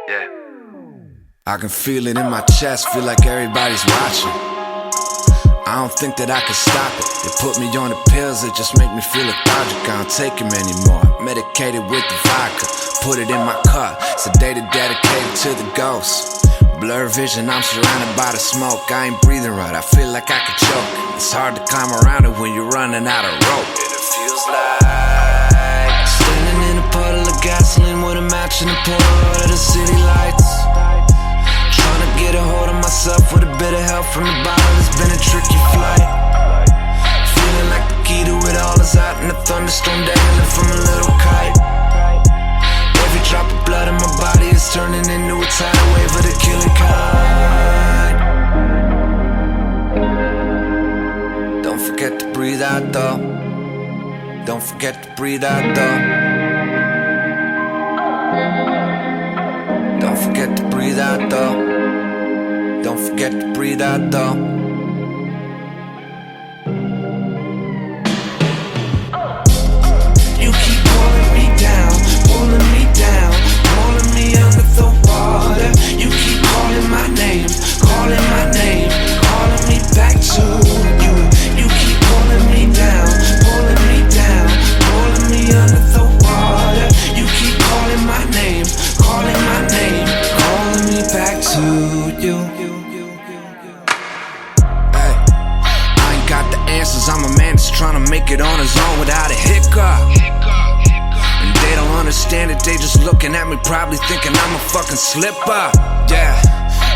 Yeah. I can feel it in my chest, feel like everybody's watching. I don't think that I can stop it. They put me on the pills, they just make me feel lethargic. I don't take them anymore. Medicated with the vodka, put it in my cup. Sedated, dedicated to the ghost. Blur vision, I'm surrounded by the smoke. I ain't breathing right, I feel like I could choke. It's hard to climb around it when you're running out of rope. And it feels like standing in a puddle of gasoline with a match in the port of the city lights. Trying to get a hold of myself with a bit of help from the bottle. It's been a tricky flight. Feeling like the key to it all is out in a thunderstorm dangling from a little kite. Every drop of blood in my body is turning into a tidal wave of the killing kind. Don't forget to breathe out though. Don't forget to breathe out though. Don't forget to breathe out though. Don't forget to breathe out though. You keep pulling me down, pulling me down, pulling me under the water. You keep calling my name, calling my name, calling me back to you. You keep pulling me down, pulling me down, pulling me under the water. You keep calling my name, calling my name, calling me back to you. I'm a man that's trying to make it on his own without a hiccup. And they don't understand it, they just looking at me probably thinking I'm a fucking slip-up. Yeah,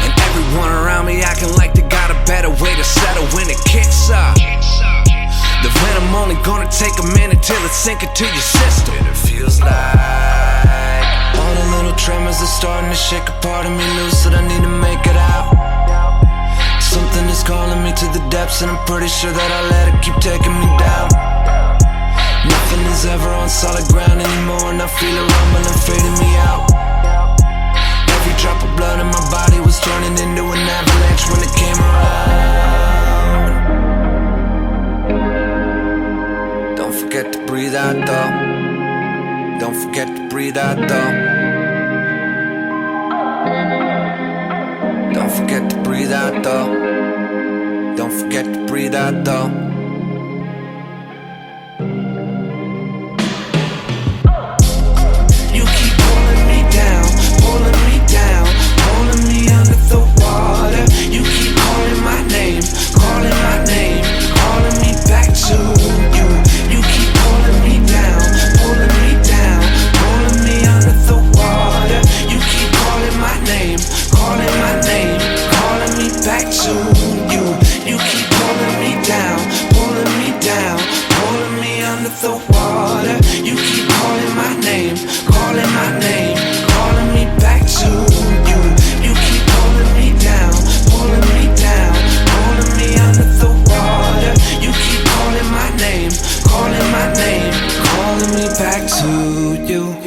and everyone around me acting like they got a better way to settle when it kicks up. The venom only gonna take a minute till it sink into your system. And it feels like all the little tremors are starting to shake a part of me loose, that I need to make it out. Something is calling me to the depths, and I'm pretty sure that I let it keep taking me down. Nothing is ever on solid ground anymore, and I feel it rumbling, fading me out. Every drop of blood in my body was turning into an avalanche when it came around. Don't forget to breathe out though. Don't forget to breathe out though. Don't forget to breathe out though. Don't forget to breathe out though. You keep pulling me down, pulling me down, pulling me under the water. You keep calling my name, calling my name, calling me back to you. You keep pulling me down, pulling me down, pulling me under the water. You keep calling my name, calling my name, calling me back to you. You keep pulling me down, pulling me down, pulling me under the water. You keep calling my name, calling my name, calling me back to you. You keep pulling me down, pulling me down, pulling me under the water. You keep calling my name, calling me back to you.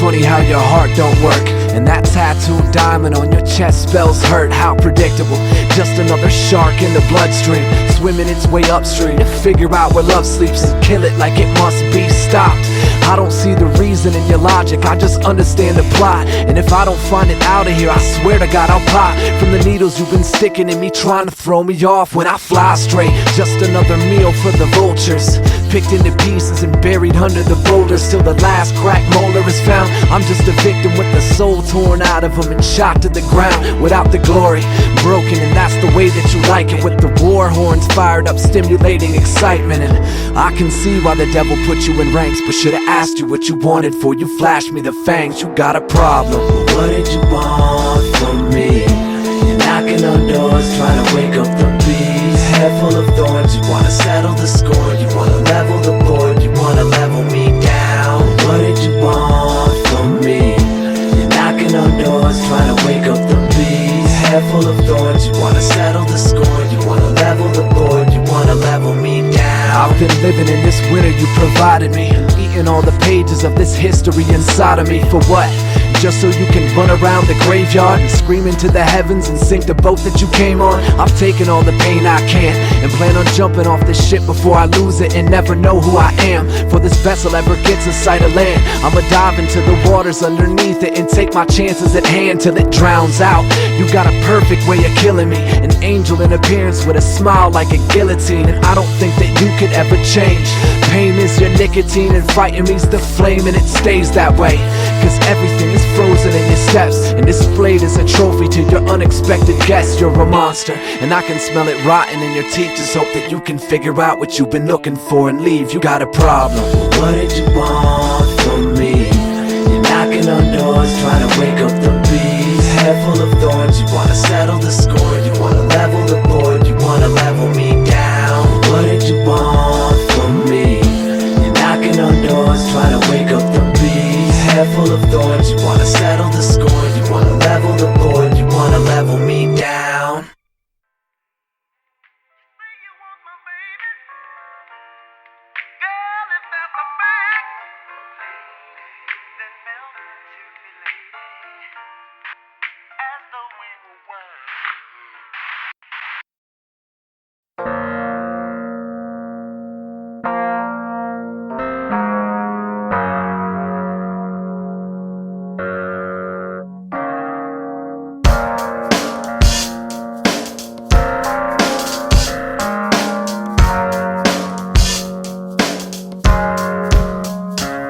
funny how your heart don't work, and that tattooed diamond on your chest spells hurt. How predictable, just another shark in the bloodstream, swimming its way upstream to figure out where love sleeps and kill it like it must be stopped. I don't see the reason in your logic, I just understand the plot. And if I don't find it out of here, I swear to God I'll pop from the needles you've been sticking in me, trying to throw me off when I fly straight. Just another meal for the vultures, picked into pieces and buried under the boulders till the last cracked molar is found. I'm just a victim with the soul torn out of him and shot to the ground without the glory, broken, and that's the way that you like it, with the war horns fired up, stimulating excitement. And I can see why the devil put you in ranks, but should've asked you what you wanted for you flashed me the fangs. You got a problem. What did you want from me? You're knocking on doors, trying to wake up the bees. Head full of thorns, you wanna settle the score, you wanna level the board, you wanna level me down. What did you want from me? You're knocking on doors, trying to wake up the bees. Head full of thorns, you wanna settle the score, you wanna level the board, you wanna level me down. I've been living in this winter you provided me, eating all the pages of this history inside of me. For what? Just so you can run around the graveyard and scream into the heavens and sink the boat that you came on? I've taken all the pain I can and plan on jumping off this ship before I lose it and never know who I am. Before this vessel ever gets in sight of land, I'ma dive into the waters underneath it and take my chances at hand till it drowns out. You got a perfect way of killing me, an angel in appearance with a smile like a guillotine, and I don't think that you could ever change. Pain is your nicotine and fighting me's the flame, and it stays that way, cause everything is frozen in your steps and displayed as a trophy to your unexpected guests. You're a monster, and I can smell it rotten in your teeth. Just hope that you can figure out what you've been looking for and leave. You got a problem. What did you want from me? You're knocking on doors, trying to wake up the bees. Head full of thorns, you wanna settle the score, you wanna level the board, you wanna level me down. What did you want from me? You're knocking on doors, trying to wake up the bees. Head full of thorns, you wanna settle the score, you wanna level the board, you wanna level me down.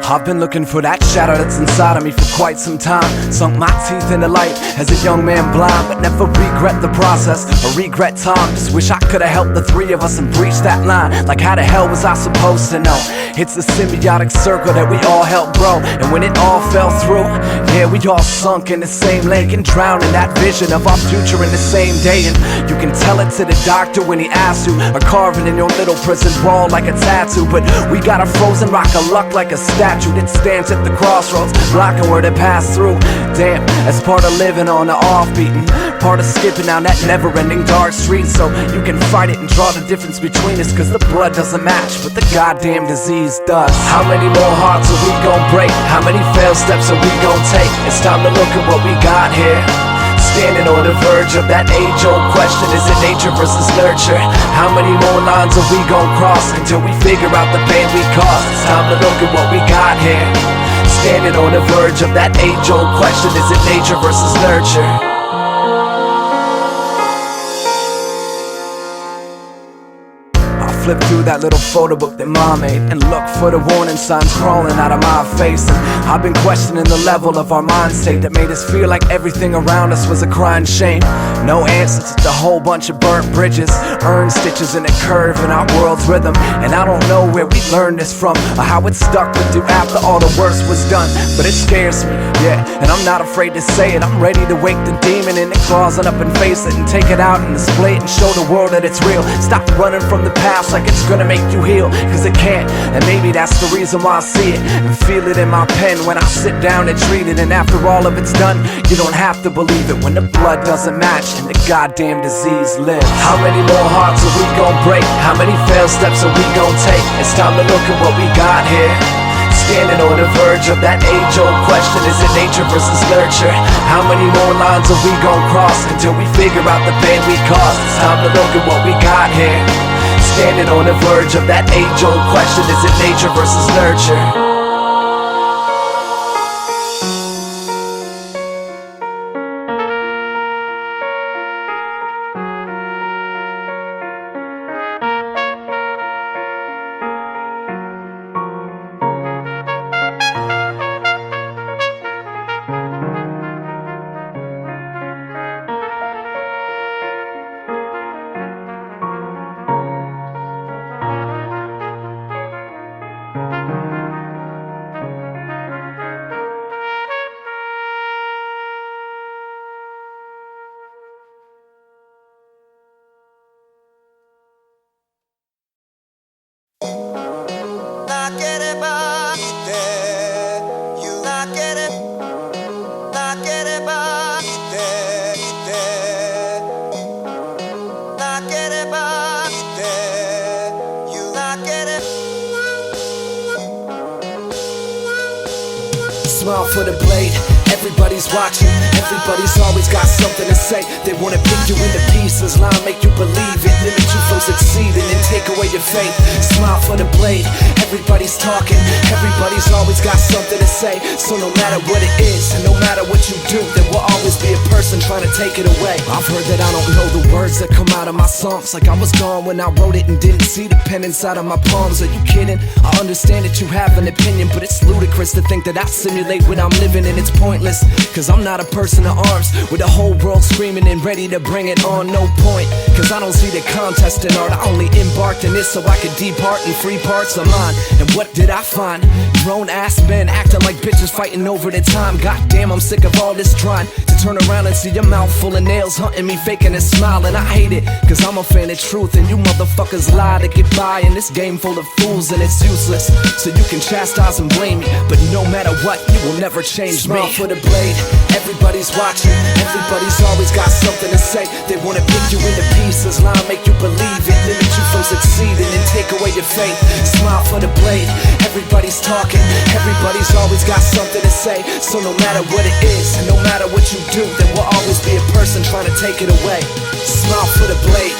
I've been looking for that shadow that's inside of me for quite some time. Sunk my teeth in the light as a young man blind, but never regret the process or regret time. Just wish I could've helped the three of us and breached that line. Like how the hell was I supposed to know? It's a symbiotic circle that we all helped grow, and when it all fell through, yeah, we all sunk in the same lake and drowned in that vision of our future in the same day. And you can tell it to the doctor when he asks you, or carving in your little prison wall like a tattoo. But we got a frozen rock of luck like a statue that stands at the crossroads, blocking where to pass through. Damn, that's part of living on the offbeaten, part of skipping down that never-ending dark street. So you can fight it and draw the difference between us, cause the blood doesn't match, but the goddamn disease does. How many more hearts are we gon' break? How many failed steps are we gon' take? It's time to look at what we got here. Standing on the verge of that age-old question, is it nature versus nurture? How many more lines are we gon' cross until we figure out the pain we caused? It's time to look at what we got here. Standing on the verge of that age-old question, is it nature versus nurture? Flip through that little photo book that mom made and look for the warning signs crawling out of my face. And I've been questioning the level of our mind state that made us feel like everything around us was a crying shame. No answers, just a whole bunch of burnt bridges, earned stitches in a curve in our world's rhythm. And I don't know where we learned this from or how it stuck with you after all the worst was done, but it scares me, yeah, and I'm not afraid to say it. I'm ready to wake the demon in the closet up and face it and take it out and display it and show the world that it's real. Stop running from the past like it's gonna make you heal, cause it can't. And maybe that's the reason why I see it and feel it in my pen when I sit down and treat it. And after all of it's done, you don't have to believe it when the blood doesn't match and the goddamn disease lives. How many more hearts are we gon' break? How many failed steps are we gon' take? It's time to look at what we got here. Standing on the verge of that age-old question, is it nature versus nurture? How many more lines are we gon' cross until we figure out the pain we caused? It's time to look at what we got here. Standing on the verge of that age-old question, is it nature versus nurture? Smile for the blade, everybody's watching, everybody's always got something to say. They wanna pick you into pieces, lie, make you believe it, limit you from succeeding and take away your faith. Smile for the blade, everybody's talking, everybody's always got something to say. So no matter what it is, and no matter what you do, there will always be a person trying to take it away. I've heard that I don't know the words that come out of my songs, like I was gone when I wrote it and didn't see the pen inside of my palms. Are you kidding? I understand that you have an opinion, but it's ludicrous to think that I simulate what I'm living, and it's pointless, cause I'm not a person of arms with the whole world screaming and ready to bring it on. No point, cause I don't see the contest in art. I only embarked in this so I could depart in free parts of mine. And what did I find? Grown ass men acting like bitches fighting over the time. Goddamn, I'm sick of all this trying to turn around and see your mouth full of nails hunting me, faking a smile. And I hate it, cause I'm a fan of truth, and you motherfuckers lie to get by in this game full of fools, and it's useless. So you can chastise and blame me, but no matter what, you will never change me. Smile for the blade, everybody's watching, everybody's always got something to say. They wanna pick you into pieces, lie, make you believe it, limit you from succeeding and take away your faith. Smile for the blade, everybody's talking, everybody's always got something to say. So no matter what it is, and no matter what you do, there will always be a person trying to take it away. Smile for the blade.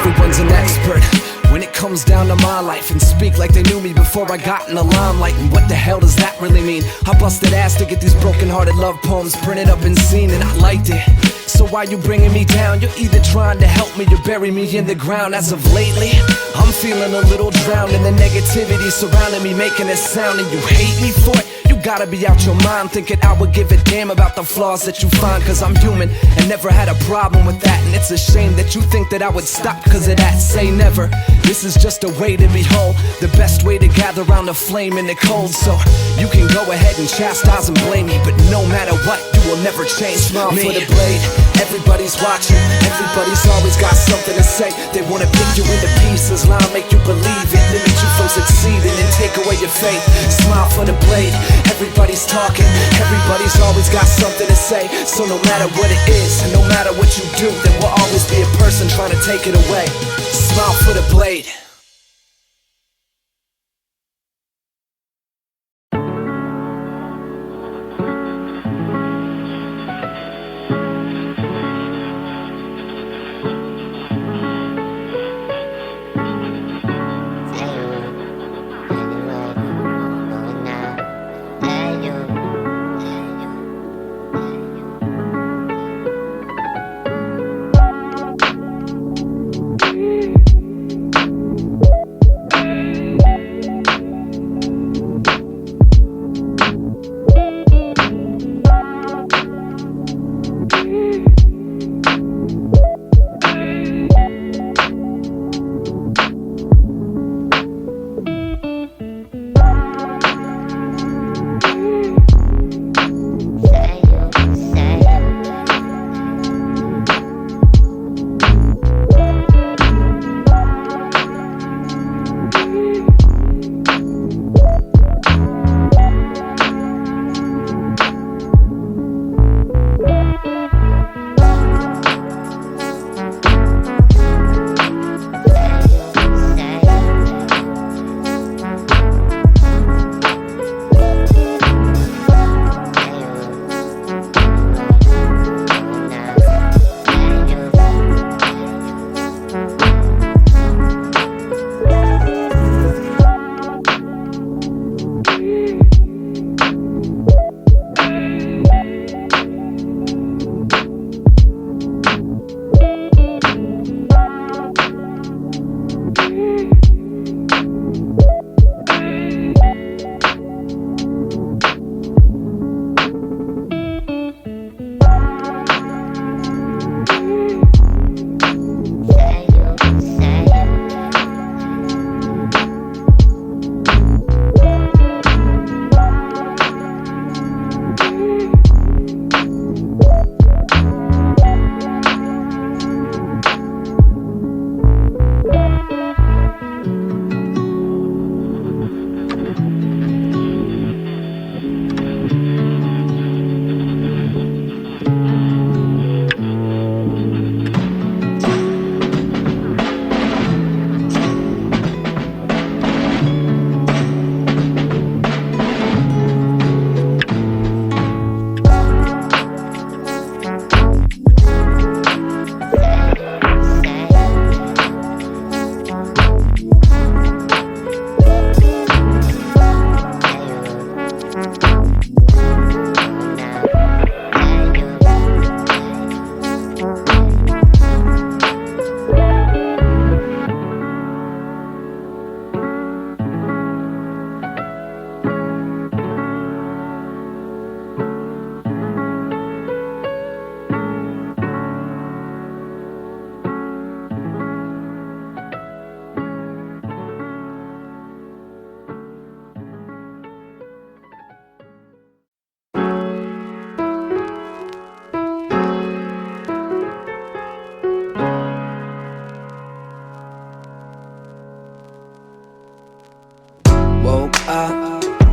Everyone's an expert when it comes down to my life, and speak like they knew me before I got in the limelight. And what the hell does that really mean? I busted ass to get these broken-hearted love poems printed up and seen, and I liked it. So why you bringing me down? You're either trying to help me or bury me in the ground. As of lately, I'm feeling a little drowned in the negativity surrounding me, making a sound, and you hate me for it? You gotta be out your mind thinking I would give a damn about the flaws that you find. Cause I'm human and never had a problem with that, and it's a shame that you think that I would stop cause of that. Say never, this is just a way to be whole, the best way to gather round the flame in the cold. So you can go ahead and chastise and blame me, but no matter what, you will never change me. Smile for the blade, everybody's watching, everybody's always got something to say. They wanna pick you into pieces, lie, make you believe it, limit you from succeeding and take away your faith. Smile for the blade, everybody's talking, everybody's always got something to say. So no matter what it is, and no matter what you do, there will always be a person trying to take it away. Smile for the blade.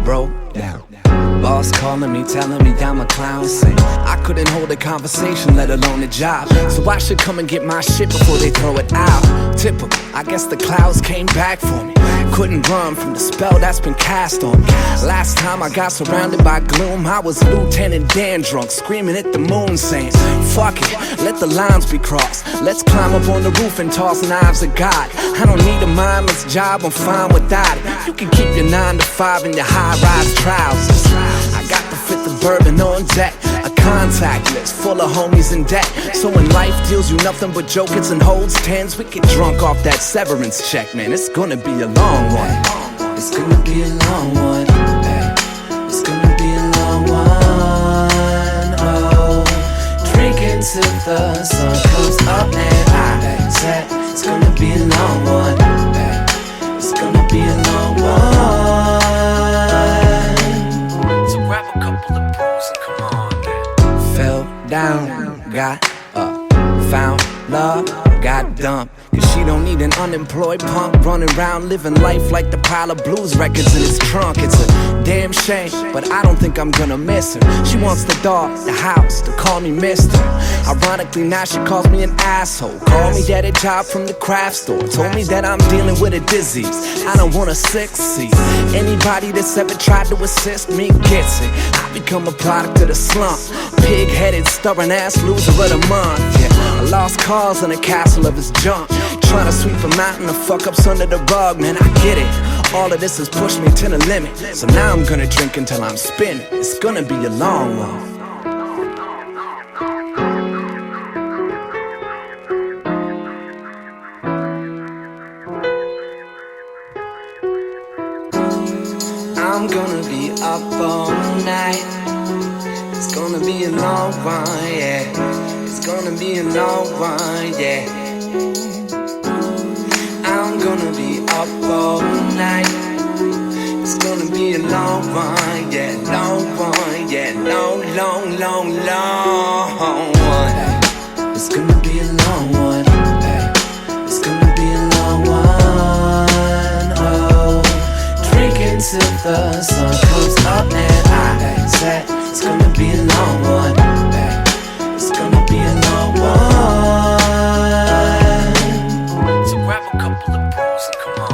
broke down. Boss calling me, telling me I'm a clown. Say I couldn't hold a conversation, let alone a job. So I should come and get my shit before they throw it out. Typical, I guess the clouds came back for me. Couldn't run from the spell that's been cast on me. Last time I got surrounded by gloom, I was Lieutenant Dan drunk, screaming at the moon, saying, fuck it, let the lines be crossed. Let's climb up on the roof and toss knives at God. I don't need a mindless job, I'm fine without it. You can keep your 9 to 5 in your high-rise trousers. I got the fifth of bourbon on deck, a contact list full of homies in debt. So when life deals you nothing but jokers and holds tens, we get drunk off that severance check, man. It's gonna be a long one. It's gonna be a long one. It's gonna be a long one. Oh, drinking till the sun comes up, and I said it's gonna be a long one. It's gonna be a long one. So grab a couple of brews and come on, man. Fell down, got up, found love, got dumped. Cause she don't need an unemployed punk running around living life like the pile of blues records in his trunk. It's a damn shame, but I don't think I'm gonna miss her. She wants the dog, the house, to call me mister. Ironically now she calls me an asshole. Called me daddy job from the craft store. Told me that I'm dealing with a disease. I don't want a succeed. Anybody that's ever tried to assist me gets it. I become a product of the slump. Pig-headed, stubborn ass loser of the month. Yeah, I lost cars in a castle of his junk. Trying to sweep a mountain of fuck-ups under the rug, man, I get it. All of this has pushed me to the limit. So now I'm gonna drink until I'm spinning. It's gonna be a long one. I'm gonna be up all night. It's gonna be a long one, yeah. It's gonna be a long one, yeah. I'm gonna be up all night. It's gonna be a long one, yeah. Long one, yeah. Long, long, long, long one. It's gonna be a long one. It's gonna be a long one. Oh, drinking till the sun comes up, and I said it's gonna be a long one. It's gonna be a long one. So grab a couple of brews and come on,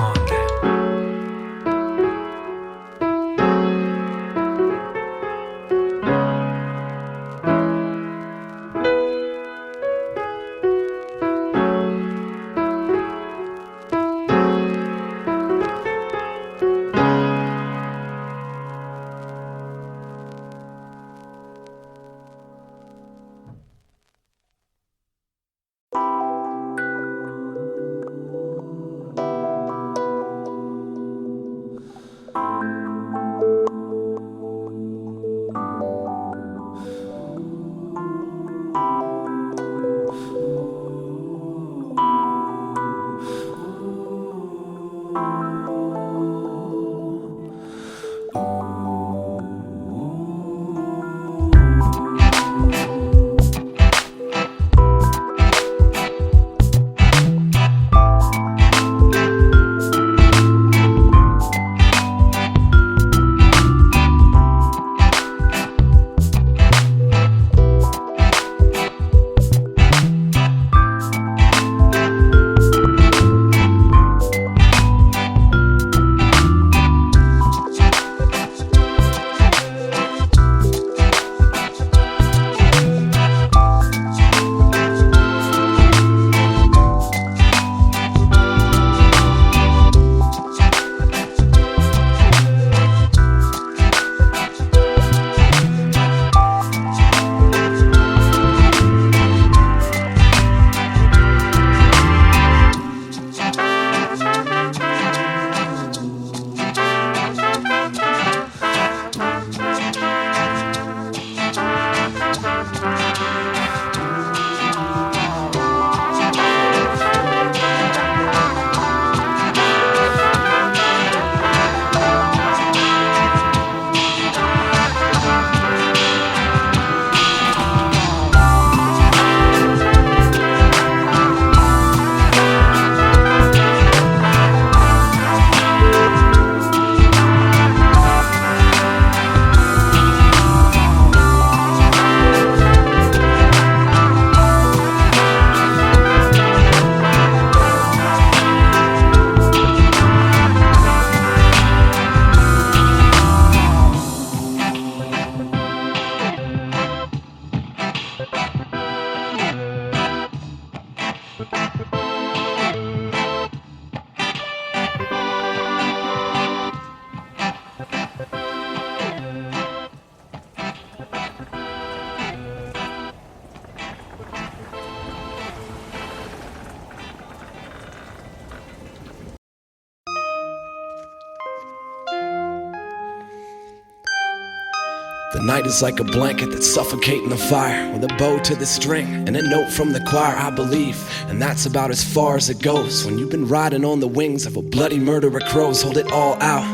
The night is like a blanket that's suffocating the fire, with a bow to the string and a note from the choir, I believe. And that's about as far as it goes. When you've been riding on the wings of a bloody murderer crows, hold it all out,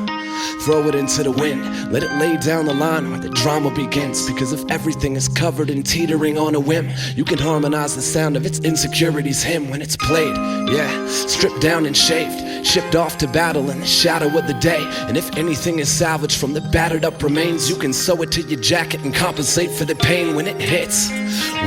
throw it into the wind, let it lay down the line where the drama begins. Because if everything is covered and teetering on a whim, you can harmonize the sound of its insecurities hymn when it's played. Yeah, stripped down and shaved, shipped off to battle in the shadow of the day. And if anything is salvaged from the battered up remains, you can sew it to your jacket and compensate for the pain when it hits.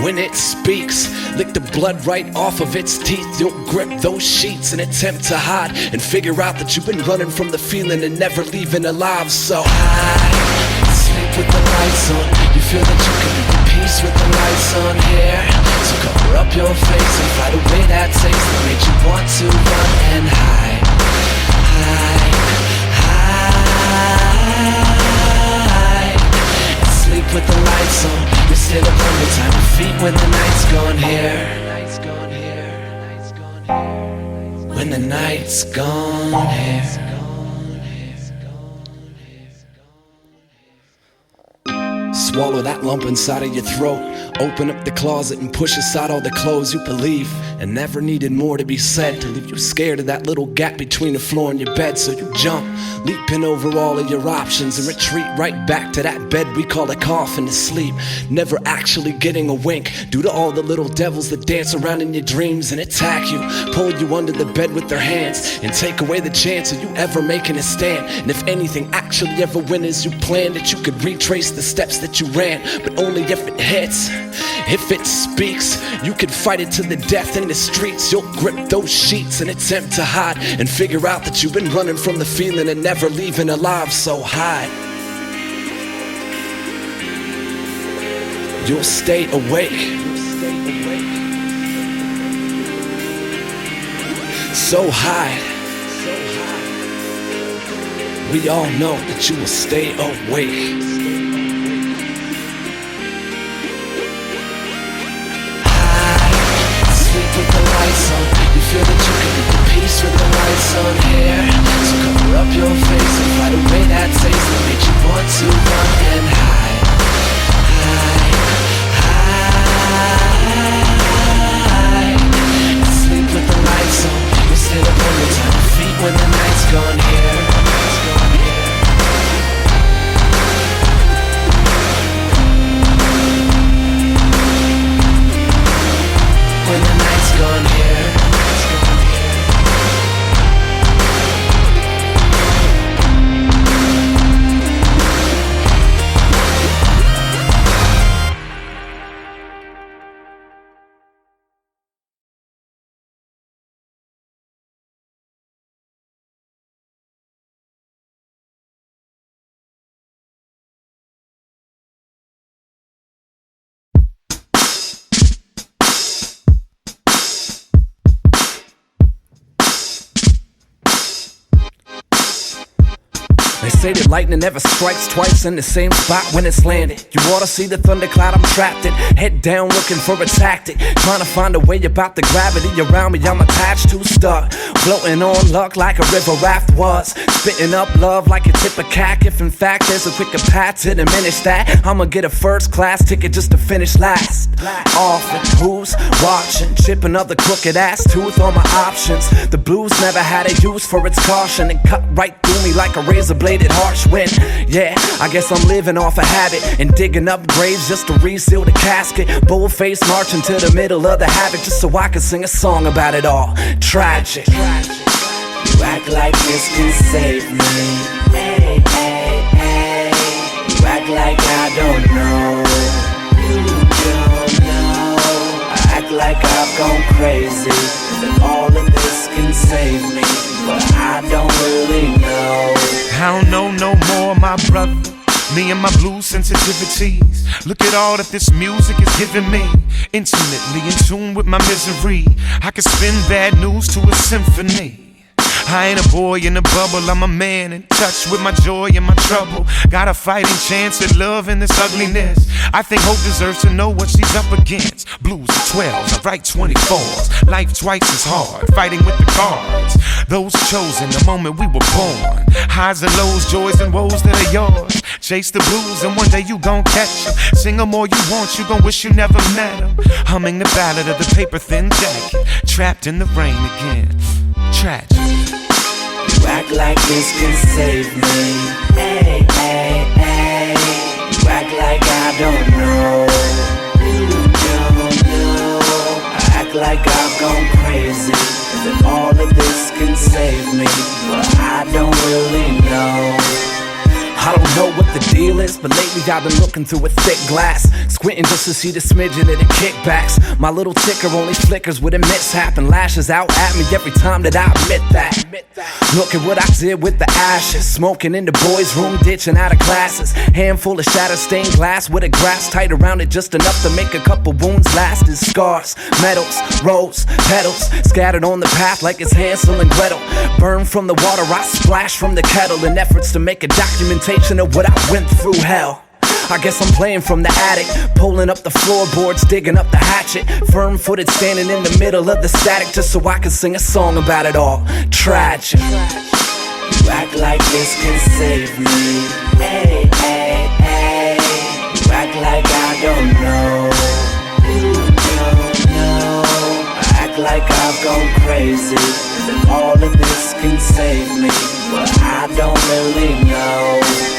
When it speaks, lick the blood right off of its teeth. You'll grip those sheets and attempt to hide, and figure out that you've been running from the feeling and never leaving alive. So high, sleep with the lights on. You feel that you can be at peace with the lights on here. So cover up your face and fight away that taste that made you want to run and hide. Hide, and sleep with the lights on. You're still up on your time your feet when the night's gone here. When the night's gone here. Swallow that lump inside of your throat. Open up the closet and push aside all the clothes you believe and never needed more to be said, to leave you scared of that little gap between the floor and your bed. So you jump, leaping over all of your options, and retreat right back to that bed we call a coffin to sleep, never actually getting a wink due to all the little devils that dance around in your dreams and attack you, pull you under the bed with their hands, and take away the chance of you ever making a stand. And if anything actually ever went as you planned, that you could retrace the steps that you ran, but only if it hits. If it speaks, you can fight it to the death in the streets. You'll grip those sheets and attempt to hide, and figure out that you've been running from the feeling and never leaving alive. So hide. You'll stay awake. So hide. We all know that you will stay awake. With the lights on, you feel that you can be at peace with the lights on here. So cover up your face and fight away that taste that made you want to run and hide. Hide, and sleep with the lights on. You're still up on your time feet when the night's gone here. When the night's gone here. They say that lightning never strikes twice in the same spot when it's landed. You ought to see the thundercloud I'm trapped in, head down looking for a tactic, trying to find a way about the gravity around me I'm attached to, stuck, floating on luck like a river raft was, spitting up love like a tip of cack. If in fact there's a quicker path to diminish that, I'ma get a first class ticket just to finish last. Often, who's watching? Chip another crooked ass tooth on my options. The blues never had a use for its caution, and cut right through me like a razor blade. Harsh wind, yeah, I guess I'm living off a habit and digging up graves just to reseal the casket. Bullface marching to the middle of the havoc just so I can sing a song about it all. Tragic. You act like this can save me. Hey, hey, hey. You act like I don't know. You don't know. I act like I've gone crazy, that all of this can save me, but I don't really know. I don't know no more, my brother. Me and my blues sensitivities. Look at all that this music is giving me. Intimately in tune with my misery. I can spin bad news to a symphony. I ain't a boy in a bubble, I'm a man in touch with my joy and my trouble. Got a fighting chance at love in this ugliness. I think Hope deserves to know what she's up against. Blues are 12s, I write 24s. Life twice as hard, fighting with the cards. Those chosen the moment we were born. Highs and lows, joys and woes that are yours. Chase the blues and one day you gon' catch them. Sing them all you want, you gon' wish you never met them. Humming the ballad of the paper thin jacket. Trapped in the rain again. Tragic. You act like this can save me. Hey, hey, hey. You act like I don't know. You don't know. I act like I've gone crazy. That all of this can save me, but I don't really know. I don't know what the deal is, but lately I've been looking through a thick glass, squinting just to see the smidgen of the kickbacks. My little ticker only flickers with a mishap and lashes out at me every time that I admit that. Look at what I did with the ashes, smoking in the boys' room, ditching out of classes. Handful of shattered stained glass with a grass tight around it, just enough to make a couple wounds last as scars. Metals, rose, petals, scattered on the path like it's Hansel and Gretel. Burned from the water, I splash from the kettle in efforts to make a documentation of what I went through. Hell, I guess I'm playing from the attic, pulling up the floorboards, digging up the hatchet. Firm-footed, standing in the middle of the static, just so I can sing a song about it all. Tragic. You act like this can save me. Hey, hey, hey. You act like I don't know. You don't know. I act like I've gone crazy. That all of this can save me, but I don't really know.